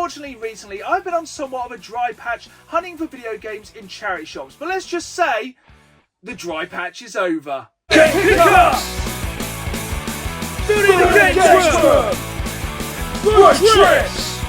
unfortunately recently I've been on somewhat of a dry patch hunting for video games in charity shops, but let's just say the dry patch is over. Game pickups! Building the game room! Road trips!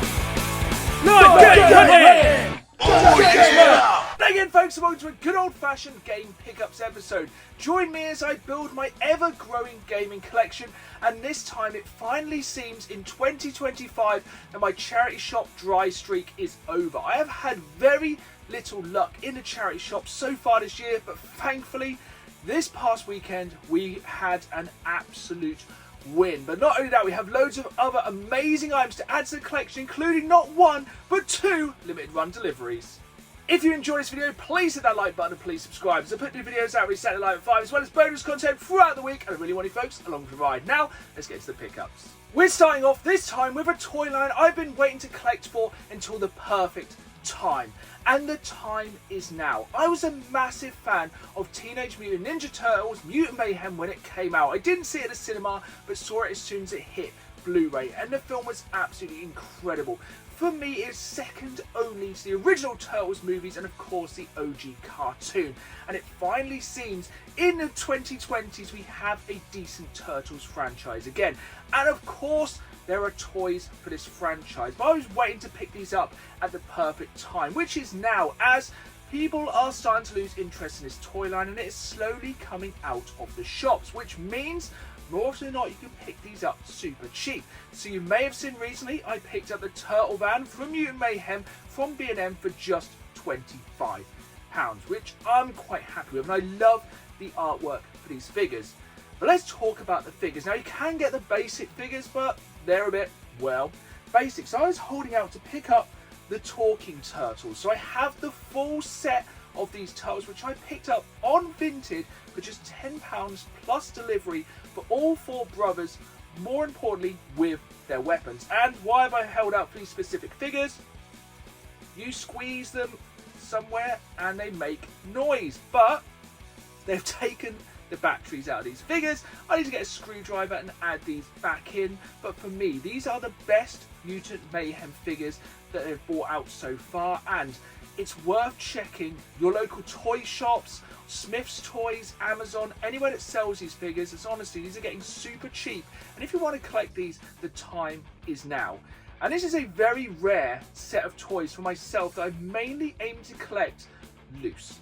Live game hunting! Oh yeah! Again folks, and welcome to a good old-fashioned game pickups episode. Join me as I build my ever-growing gaming collection, and this time it finally seems in 2025 that my charity shop dry streak is over. I have had very little luck in the charity shop so far this year, but thankfully this past weekend we had an absolute win. But not only that, we have loads of other amazing items to add to the collection, including not one but two limited run deliveries. If you enjoyed this video, please hit that like button and please subscribe, as I put new videos out every Saturday night at 5, as well as bonus content throughout the week, and I really want you folks along for the ride. Now, let's get to the pickups. We're starting off this time with a toy line I've been waiting to collect for until the perfect time. And the time is now. I was a massive fan of Teenage Mutant Ninja Turtles Mutant Mayhem when it came out. I didn't see it at the cinema, but saw it as soon as it hit Blu-ray, and the film was absolutely incredible. For me, it's second only to the original Turtles movies and of course the OG cartoon. And it finally seems in the 2020s we have a decent Turtles franchise again. And of course there are toys for this franchise, but I was waiting to pick these up at the perfect time, which is now, as people are starting to lose interest in this toy line and it is slowly coming out of the shops, which means more often than not you can pick these up super cheap. So you may have seen recently I picked up the Turtle Van from Mutant Mayhem from B&M for just £25, which I'm quite happy with, and I love the artwork for these figures. But let's talk about the figures. Now you can get the basic figures, but they're a bit, well, basic. So I was holding out to pick up the Talking Turtles. So I have the full set of these turtles, which I picked up on Vinted for just £10 plus delivery for all four brothers, more importantly with their weapons. And why have I held out for these specific figures? You squeeze them somewhere and they make noise, but they've taken the batteries out of these figures. I need to get a screwdriver and add these back in, but for me these are the best Mutant Mayhem figures that they've brought out so far, and it's worth checking your local toy shops, Smith's Toys, Amazon, anywhere that sells these figures, as honestly these are getting super cheap, and if you want to collect these, the time is now. And this is a very rare set of toys for myself that I mainly aim to collect loose.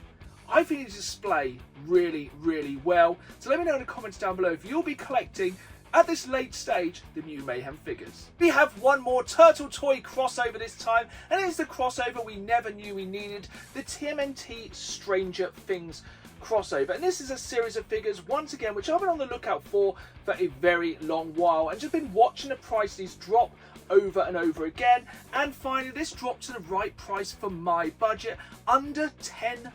I think these display really, really well, so let me know in the comments down below if you'll be collecting at this late stage the Mutant Mayhem figures. We have one more Turtle toy crossover this time, and it is the crossover we never knew we needed, the TMNT Stranger Things crossover. And this is a series of figures, once again, which I've been on the lookout for a very long while, and just been watching the price of these drop over and over again, and finally this dropped to the right price for my budget, under £10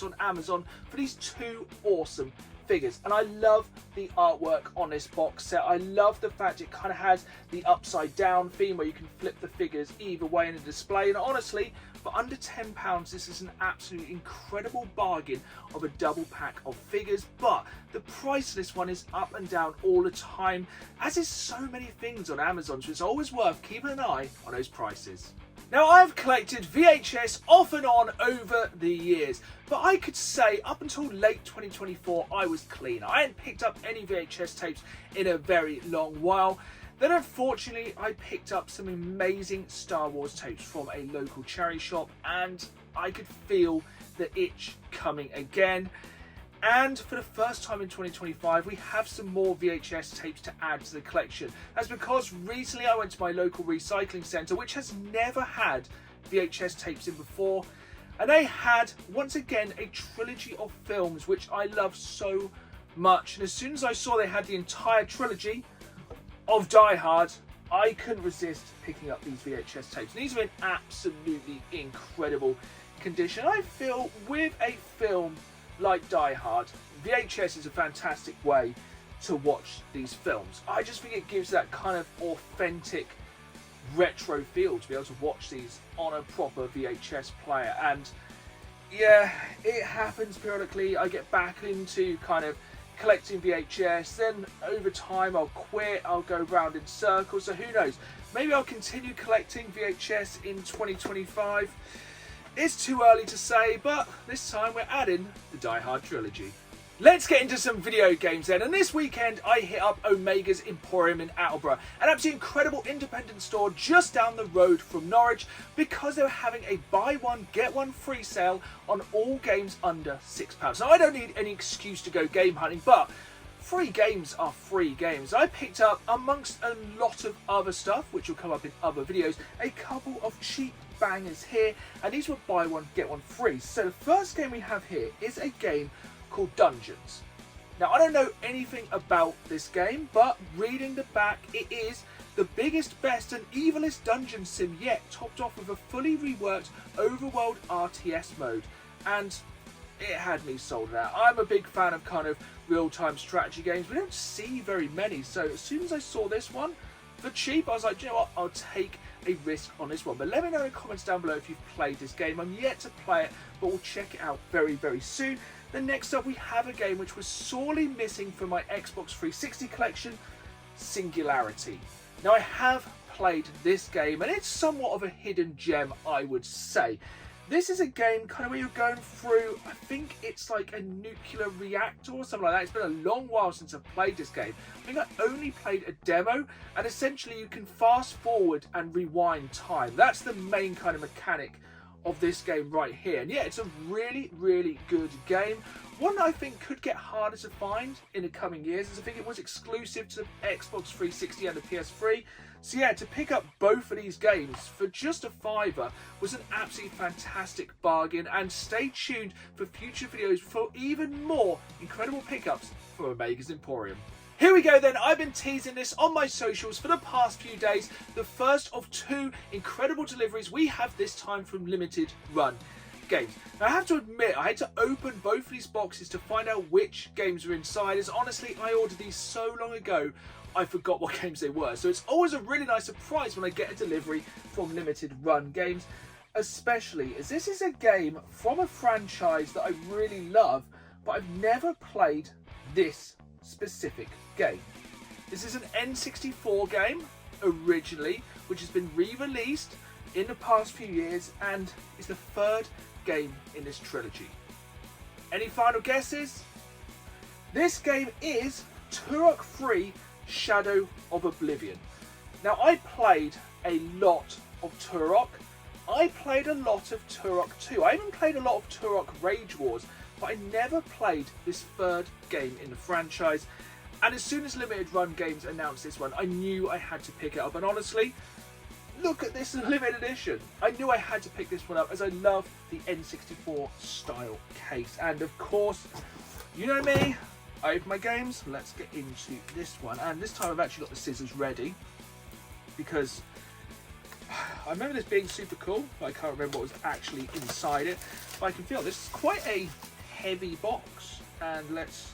on Amazon for these two awesome figures. And I love the artwork on this box set. I love the fact it kind of has the upside down theme where you can flip the figures either way in the display, and honestly for under £10 this is an absolutely incredible bargain of a double pack of figures. But the price of this one is up and down all the time, as is so many things on Amazon, so it's always worth keeping an eye on those prices. Now, I've collected VHS off and on over the years, but I could say up until late 2024 I was clean. I hadn't picked up any VHS tapes in a very long while. Then unfortunately I picked up some amazing Star Wars tapes from a local charity shop, and I could feel the itch coming again. And for the first time in 2025 we have some more VHS tapes to add to the collection. That's because recently I went to my local recycling centre, which has never had VHS tapes in before, and they had once again a trilogy of films which I love so much. And as soon as I saw they had the entire trilogy of Die Hard, I couldn't resist picking up these VHS tapes. And these are in absolutely incredible condition. I feel with a film like Die Hard, VHS is a fantastic way to watch these films. I just think it gives that kind of authentic retro feel to be able to watch these on a proper VHS player. And yeah, it happens periodically. I get back into kind of collecting VHS, then over time I'll quit, I'll go round in circles, so who knows, maybe I'll continue collecting VHS in 2025. It's too early to say, but this time we're adding the Die Hard trilogy. Let's get into some video games then, and this weekend I hit up Omega's Emporium in Attleborough, an absolutely incredible independent store just down the road from Norwich, because they were having a buy one get one free sale on all games under £6. Now I don't need any excuse to go game hunting, but free games are free games. I picked up, amongst a lot of other stuff, which will come up in other videos, a couple of cheap bangers here, and these were buy one get one free. So the first game we have here is a game called Dungeons. Now I don't know anything about this game, but reading the back, it is the biggest, best and evilest dungeon sim yet, topped off with a fully reworked overworld RTS mode, and it had me sold out. I'm a big fan of kind of real-time strategy games. We don't see very many, so as soon as I saw this one for cheap, I was like, do you know what, I'll take a risk on this one. But let me know in the comments down below if you've played this game. I'm yet to play it, but we'll check it out very, very soon. Then next up we have a game which was sorely missing from my Xbox 360 collection, Singularity. Now I have played this game, and it's somewhat of a hidden gem, I would say. This is a game kind of where you're going through, I think it's like a nuclear reactor or something like that. It's been a long while since I've played this game. I think I only played a demo, and essentially you can fast forward and rewind time. That's the main kind of mechanic of this game right here. And yeah, it's a really, really good game. One that I think could get harder to find in the coming years, as I think it was exclusive to the Xbox 360 and the PS3. So yeah, to pick up both of these games for just a £5 was an absolutely fantastic bargain, and stay tuned for future videos for even more incredible pickups from Omega's Emporium. Here we go then, I've been teasing this on my socials for the past few days, the first of two incredible deliveries we have this time from limited run games. Now I have to admit, I had to open both of these boxes to find out which games were inside, as honestly I ordered these so long ago I forgot what games they were. So it's always a really nice surprise when I get a delivery from limited run games, especially as this is a game from a franchise that I really love, but I've never played this specific game. This is an N64 game originally, which has been re-released in the past few years and is the third game in this trilogy. Any final guesses? This game is Turok 3 Shadow of Oblivion. Now I played a lot of Turok. I played a lot of Turok 2. I even played a lot of Turok Rage Wars, but I never played this third game in the franchise. And as soon as Limited Run Games announced this one, I knew I had to pick it up. And honestly, look at this limited edition. I knew I had to pick this one up as I love the N64 style case. And of course, you know me, I open my games. Let's get into this one. And this time I've actually got the scissors ready, because I remember this being super cool, but I can't remember what was actually inside it. But I can feel this is quite a heavy box. And let's...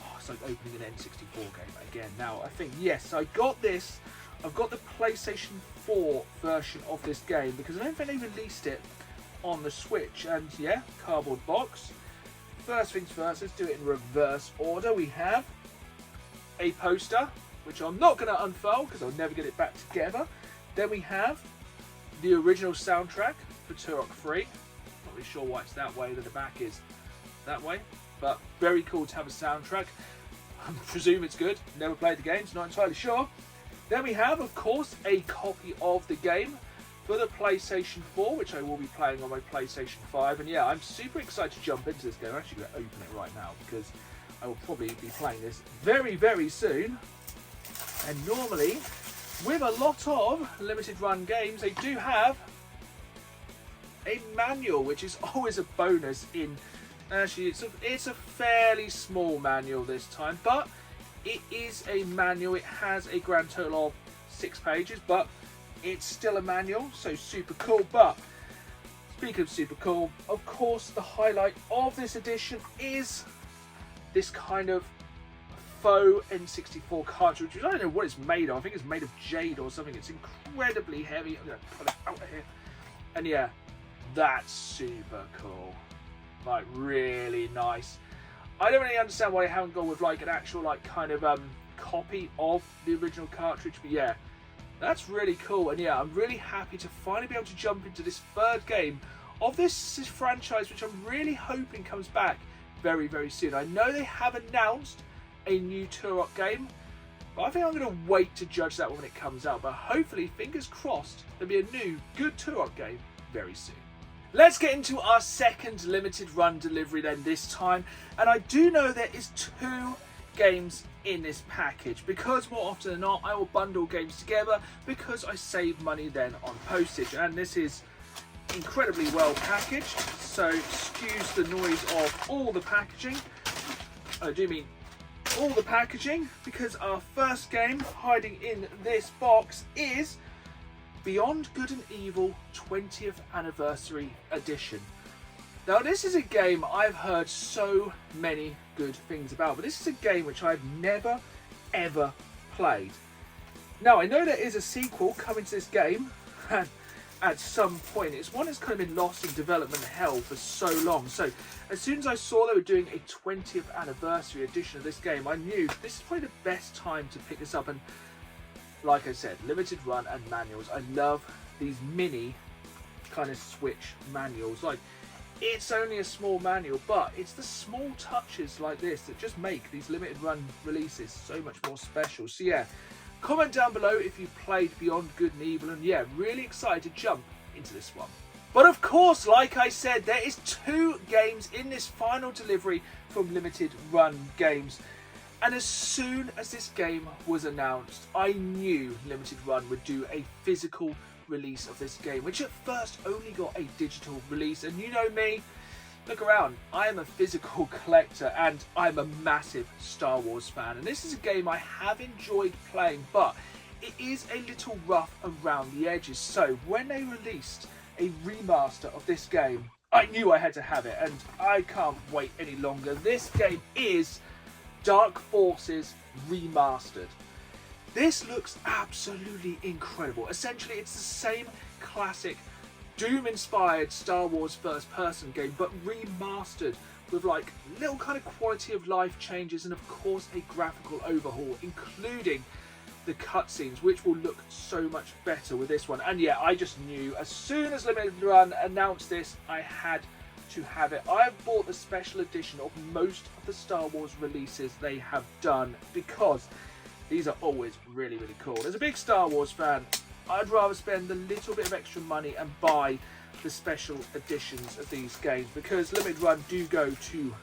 oh, it's like opening an N64 game again. Now, I think, yes, I got this. I've got the PlayStation 4 version of this game, because I don't think they released it on the Switch. And yeah, cardboard box. First things first, let's do it in reverse order. We have a poster, which I'm not going to unfurl because I'll never get it back together. Then we have the original soundtrack for Turok 3. Not really sure why it's that way, that the back is that way, but very cool to have a soundtrack. I presume it's good. Never played the game, so not entirely sure. Then we have, of course, a copy of the game for the PlayStation 4, which I will be playing on my PlayStation 5. And yeah, I'm super excited to jump into this game. I'm actually going to open it right now, because I will probably be playing this very, very soon. And normally, with a lot of limited run games, they do have a manual, which is always a bonus in... actually, it's a fairly small manual this time, but it is a manual. It has a grand total of 6 pages, but it's still a manual, so super cool. But speaking of super cool, of course, the highlight of this edition is this kind of faux N64 cartridge, which I don't know what it's made of. I think it's made of jade or something. It's incredibly heavy. I'm going to pull it out of here. And yeah, that's super cool. Like, really nice. I don't really understand why they haven't gone with like an actual like kind of copy of the original cartridge, but yeah, that's really cool. And yeah, I'm really happy to finally be able to jump into this third game of this franchise, which I'm really hoping comes back very, very soon. I know they have announced a new Turok game, but I think I'm going to wait to judge that when it comes out. But hopefully, fingers crossed, there'll be a new good Turok game very soon. Let's get into our second limited run delivery then this time. And I do know there is 2 games in this package, because more often than not I will bundle games together because I save money then on postage. And this is incredibly well packaged, so excuse the noise of all the packaging. I do mean all the packaging, because our first game hiding in this box is Beyond Good and Evil 20th Anniversary Edition. Now this is a game I've heard so many good things about, but this is a game which I've never ever played. Now I know there is a sequel coming to this game, and at some point it's one that's kind of been lost in development hell for so long. So as soon as I saw they were doing a 20th anniversary edition of this game, I knew this is probably the best time to pick this up. And like I said, limited run and manuals. I love these mini kind of Switch manuals. Like, it's only a small manual, but it's the small touches like this that just make these limited run releases so much more special. So yeah, comment down below if you played Beyond Good and Evil, and yeah, really excited to jump into this one. But of course, like I said, there is 2 games in this final delivery from Limited Run Games. And as soon as this game was announced, I knew Limited Run would do a physical release of this game, which at first only got a digital release. And you know me, look around, I am a physical collector and I'm a massive Star Wars fan. And this is a game I have enjoyed playing, but it is a little rough around the edges. So when they released a remaster of this game, I knew I had to have it, and I can't wait any longer. This game is Dark Forces Remastered. This looks absolutely incredible. Essentially, it's the same classic Doom-inspired Star Wars first-person game, but remastered with like little kind of quality of life changes, and of course a graphical overhaul, including the cutscenes, which will look so much better with this one. And yeah, I just knew as soon as Limited Run announced this, I had to have it. I have bought the special edition of most of the Star Wars releases they have done, because these are always really, really cool. As a big Star Wars fan, I'd rather spend a little bit of extra money and buy the special editions of these games, because Limited Run do go to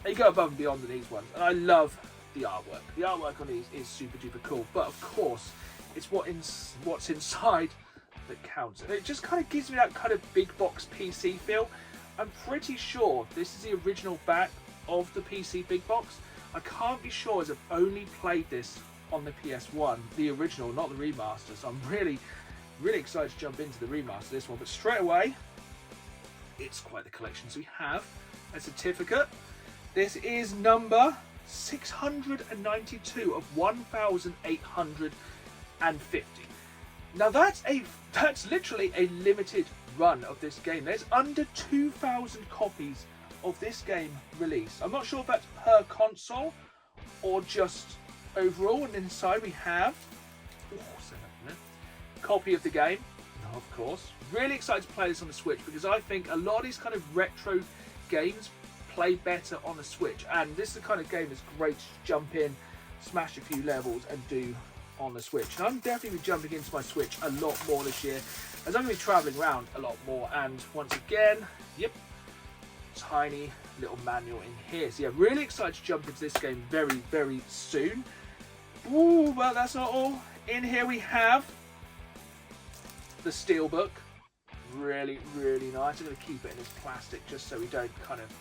they go above and beyond in these ones, and I love the artwork. The artwork on these is super duper cool, but of course it's what's inside that counts. And it just kind of gives me that kind of big box PC feel. I'm pretty sure this is the original back of the PC big box. I can't be sure, as I've only played this on the PS1, the original, not the remaster. So I'm really, really excited to jump into the remaster of this one. But straight away, it's quite the collection. So we have a certificate. This is number 692 of 1,850. Now that's literally a limited run of this game. There's under 2,000 copies of this game released. I'm not sure if that's per console or just overall. And inside we have copy of the game, of course. Really excited to play this on the Switch, because I think a lot of these kind of retro games play better on the Switch, and this is the kind of game that's great to jump in, smash a few levels and do on the Switch. And I'm definitely jumping into my Switch a lot more this year, as I'm going to be travelling around a lot more. And once again, yep, tiny little manual in here. So yeah, really excited to jump into this game very, very soon. Ooh, but that's not all. In here we have the steelbook. Really, really nice. I'm going to keep it in this plastic just so we don't kind of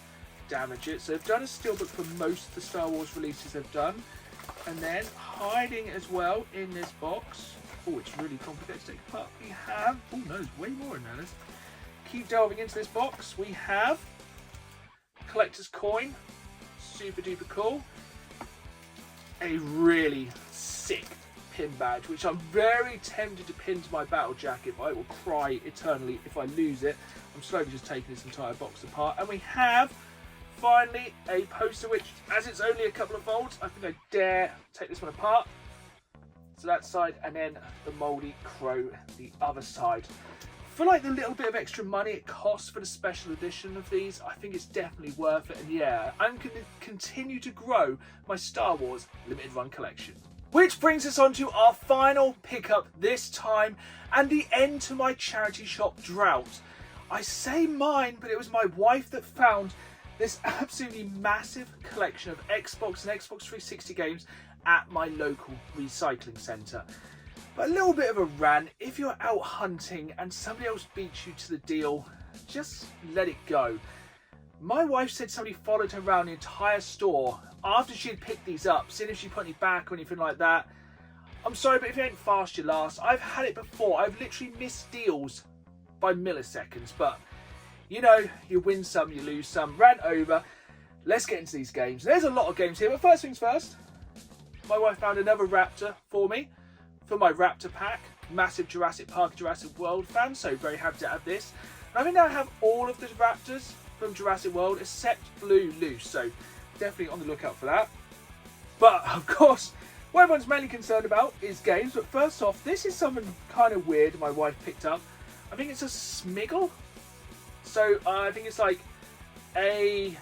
damage it. So they've done a steelbook for most of the Star Wars releases they've done. And then hiding as well in this box. Oh, it's really complicated to take apart. We have, oh no, there's way more in there. Let's keep delving into this box. We have collector's coin. Super duper cool. A really sick pin badge, which I'm very tempted to pin to my battle jacket, but I will cry eternally if I lose it. I'm slowly just taking this entire box apart. And we have finally a poster which, as it's only a couple of folds, I think I dare take this one apart. So that side, and then the mouldy crow the other side. For like the little bit of extra money it costs for the special edition of these, I think it's definitely worth it. And yeah, I'm going to continue to grow my Star Wars limited run collection. Which brings us on to our final pickup this time, and the end to my charity shop drought. I say mine, but it was my wife that found this absolutely massive collection of Xbox and Xbox 360 games at my local recycling centre. But a little bit of a rant: if you're out hunting and somebody else beats you to the deal, just let it go. My wife said somebody followed her around the entire store after she'd picked these up, seeing if she put any back or anything like that. I'm sorry, but if you ain't fast, you last. I've had it before. I've literally missed deals by milliseconds, but you know, you win some, you lose some. Rant over. Let's get into these games. There's a lot of games here, but first things first, my wife found another Raptor for me, for my Raptor pack. Massive Jurassic Park, Jurassic World fan, so very happy to have this. And I think now I have all of the Raptors from Jurassic World except Blue Loose, so definitely on the lookout for that. But of course, what everyone's mainly concerned about is games. But first off, this is something kind of weird my wife picked up. I think it's a Smiggle. So I think it's like a,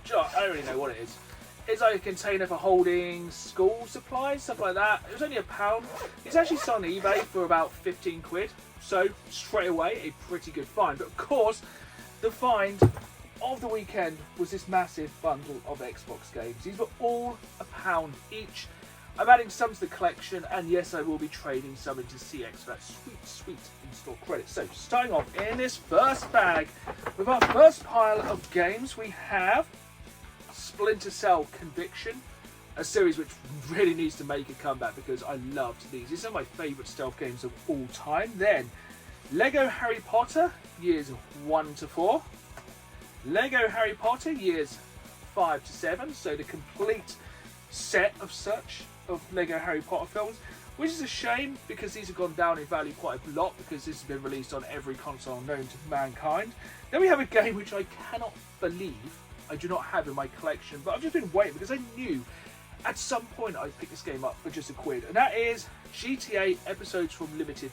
I don't really know what it is. It's like a container for holding school supplies, stuff like that. It was only £1. It's actually sold on eBay for about 15 quid. So straight away, a pretty good find. But of course, the find of the weekend was this massive bundle of Xbox games. These were all £1 each. I'm adding some to the collection, and yes, I will be trading some into CX for that sweet, sweet in-store credit. So starting off in this first bag with our first pile of games, we have Splinter Cell Conviction, a series which really needs to make a comeback because I loved these. These are my favourite stealth games of all time. Then Lego Harry Potter years 1 to 4, Lego Harry Potter years 5 to 7, so the complete set of such of Lego Harry Potter films, which is a shame because these have gone down in value quite a lot because this has been released on every console known to mankind. Then we have a game which I cannot believe I do not have in my collection, but I've just been waiting because I knew at some point I'd pick this game up for just £1, and that is GTA Episodes from Liberty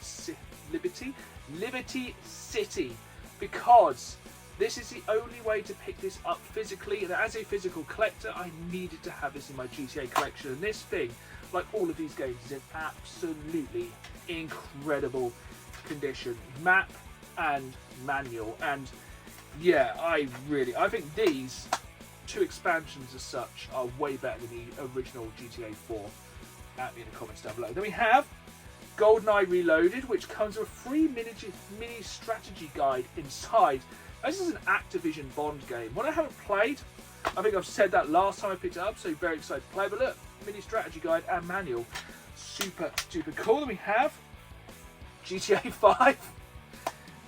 City, because this is the only way to pick this up physically, and as a physical collector I needed to have this in my GTA collection. And this thing, like all of these games, is in absolutely incredible condition, map and manual. And yeah, I think these two expansions as such are way better than the original GTA 4. At me in the comments down below. Then we have GoldenEye Reloaded, which comes with a free mini strategy guide inside. This is an Activision Bond game. One I haven't played. I think I've said that last time I picked it up, so very excited to play. But look, mini strategy guide and manual. Super duper cool. Then we have GTA 5.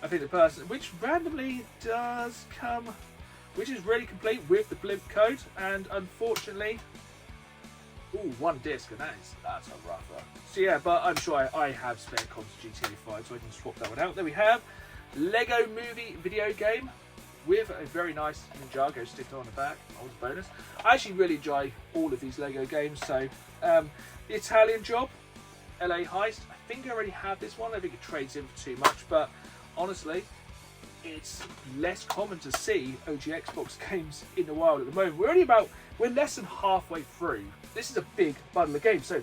I think the person, which randomly does come, which is really complete with the blimp code, and unfortunately, ooh, one disc, and that's a rougher. So yeah, but I'm sure I have spare copies of GTA 5, so I can swap that one out. There we have Lego Movie video game with a very nice Ninjago sticker on the back. Always a bonus. I actually really enjoy all of these Lego games. So the Italian Job, LA Heist. I think I already have this one. I think it trades in for too much, but honestly, it's less common to see OG Xbox games in the wild at the moment. We're less than halfway through. This is a big bundle of games, so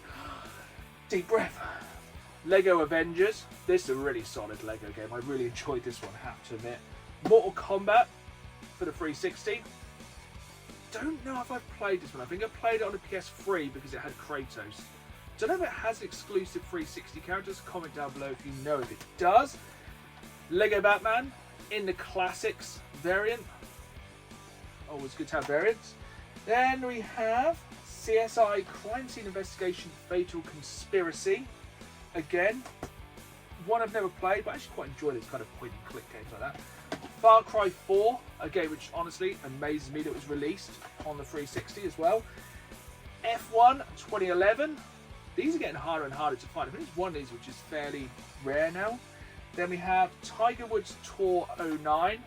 deep breath. Lego Avengers. This is a really solid Lego game. I really enjoyed this one, I have to admit. Mortal Kombat for the 360. Don't know if I've played this one. I think I played it on the PS3 because it had Kratos. Don't know if it has exclusive 360 characters. Comment down below if you know if it does. Lego Batman in the classics variant. Always good to have variants. Then we have CSI Crime Scene Investigation Fatal Conspiracy. Again, one I've never played, but I actually quite enjoy this kind of point and click games like that. Far Cry 4, a game which honestly amazes me that it was released on the 360 as well. F1 2011. These are getting harder and harder to find. I think it's one of these which is fairly rare now. Then we have Tiger Woods Tour 09.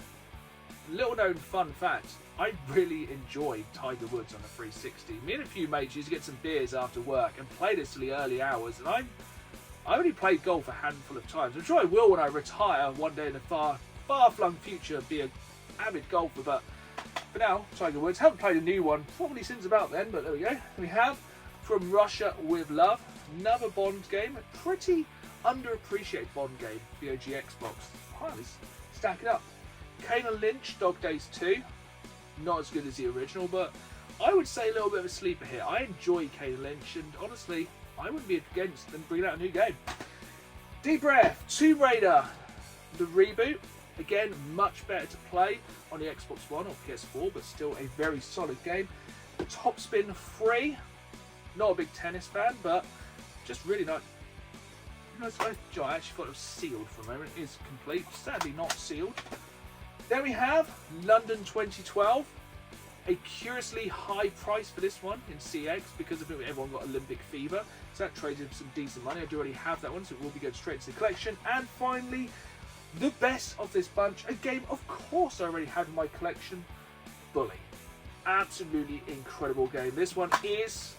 little known fun fact, I really enjoyed Tiger Woods on the 360. Me and a few mates used to get some beers after work and play this till the early hours, and I only played golf a handful of times. I'm sure I will when I retire one day in the far-flung future, be an avid golfer, but for now, Tiger Woods. Haven't played a new one probably since about then, but there we go. We have From Russia with Love, another Bond game, a pretty underappreciated Bond game, the OG Xbox. Wow, let's stack it up. Kane and Lynch, Dog Days 2, not as good as the original, but I would say a little bit of a sleeper here. I enjoy Kane and Lynch, and honestly, I wouldn't be against them bringing out a new game. Deep Breath, Tomb Raider, the reboot. Again, much better to play on the Xbox One or PS4, but still a very solid game. Top Spin 3, not a big tennis fan, but just really nice. I actually thought it was sealed for a moment. It is complete, sadly not sealed. Then we have London 2012. A curiously high price for this one in CX because of it, everyone got Olympic fever. So that traded for some decent money. I do already have that one, so it will be going straight to the collection. And finally, the best of this bunch, a game of course I already have in my collection, Bully. Absolutely incredible game. This one is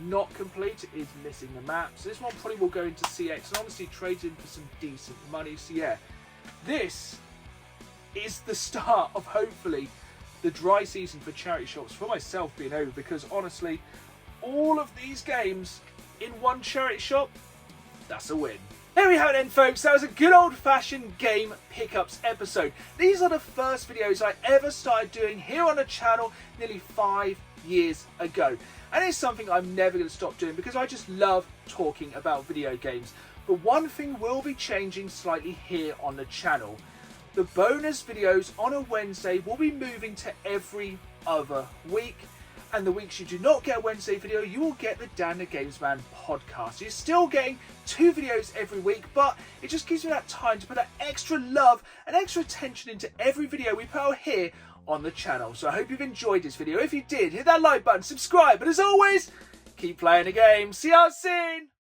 not complete, it is missing the map. So this one probably will go into CX and honestly trades in for some decent money. So yeah, this is the start of hopefully the dry season for charity shops, for myself being over, because honestly, all of these games in one charity shop, that's a win. There we have it then, folks. That was a good old-fashioned game pickups episode. These are the first videos I ever started doing here on the channel nearly 5 years ago. And it's something I'm never going to stop doing because I just love talking about video games. But one thing will be changing slightly here on the channel. The bonus videos on a Wednesday will be moving to every other week. And the weeks you do not get a Wednesday video, you will get the Dan the Games Man podcast. You're still getting 2 videos every week, but it just gives me that time to put that extra love and extra attention into every video we put out here on the channel. So I hope you've enjoyed this video. If you did, hit that like button, subscribe, but as always, keep playing the game. See you soon!